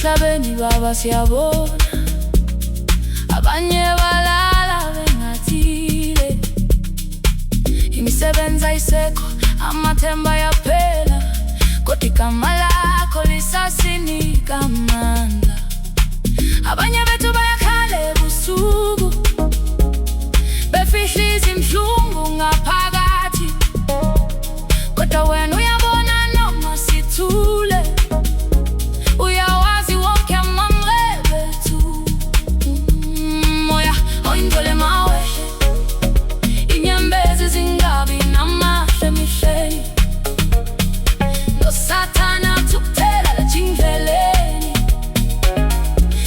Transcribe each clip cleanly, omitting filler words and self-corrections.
emhlabeni baba siyabona, abanye balala bengathile. Imisebenzi ayisekho, amathemba yaphela, kodwa igama lakho lisasinika amandla. Abanye bethu bayakhala ebusuku, befihla izinhlungu ngaphakathi, kodwa wena uyabona noma sithule. Uyawazi wonke amanxeba ethu. Moya oyingcwele mawe, inyembezi zingabi namahle emihleni, noSathane athukutela lajindleleni,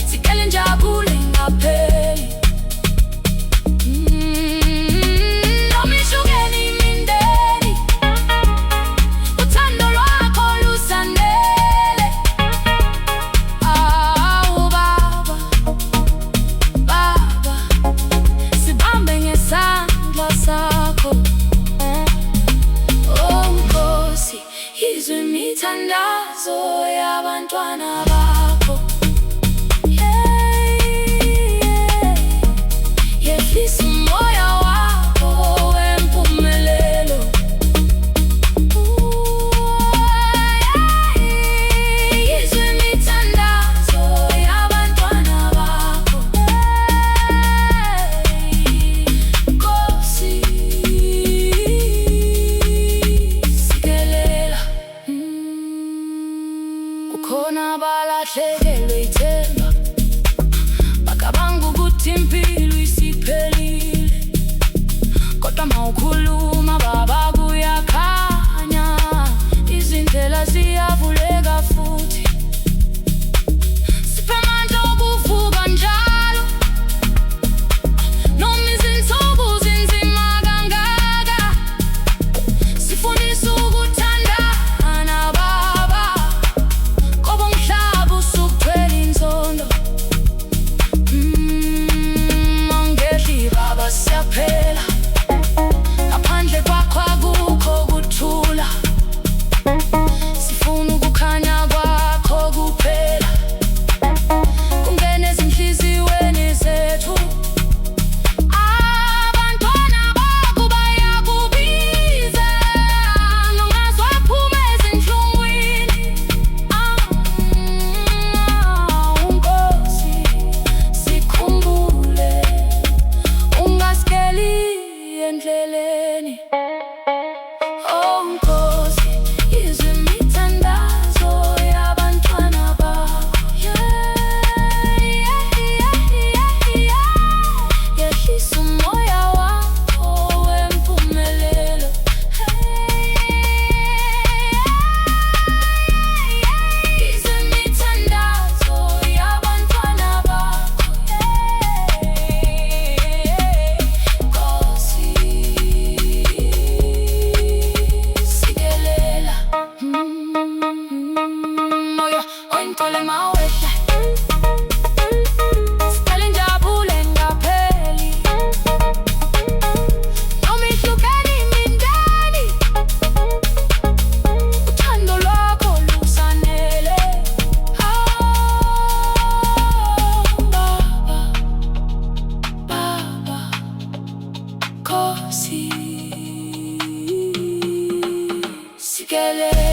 sikele njabule ngapheli. Noma ihlukene imindeni, uthando lwakho lusanele. Awu baba, baba, sibambe ngesandla sakho. Oh Nkosi, yizwe imithandazo yabantwana bakho. Yehlisa umoya wakho wempumelelo. Yizwe imithandazo yabantwana bakho. Nkosi, sikelela. Kukhona abalahlekelwe ithemba, bacabanga ukuthi impilo isiphelile, kodwa mawukhuluma baba kuyakhanya, izindlela ziyavuleka futhi. Siphe amandla okuvuka njalo, noma izinsuku zinzima kangaka. Sifundisa ukuthandana baba, ngoba umhlaba usugcwele inzondo. Mawungehli baba siyaphela, ngaphandle kwakho akukho kuthula. Sifuna ukukhanya kwakho kuphela, kungene ezinhliziyweni zethu. Abantwana bakho bayakubiza, nongaze waphume ezinhlungwini. Nkosi, sikhumbule, ungasikeli endleleni. Oh Nkosi, yizwe imithandazo yabantwana bakho. Yehlisa umoya wakho wempumelelo. Yizwe imithandazo yabantwana bakho. Nkosi, sikelela. Moya oyingcwele mawehla, sikele njabule ngapheli. Noma ihlukene imindeni, uthando lwakho lusanele. Baba, baba, Nkosi, sikelela.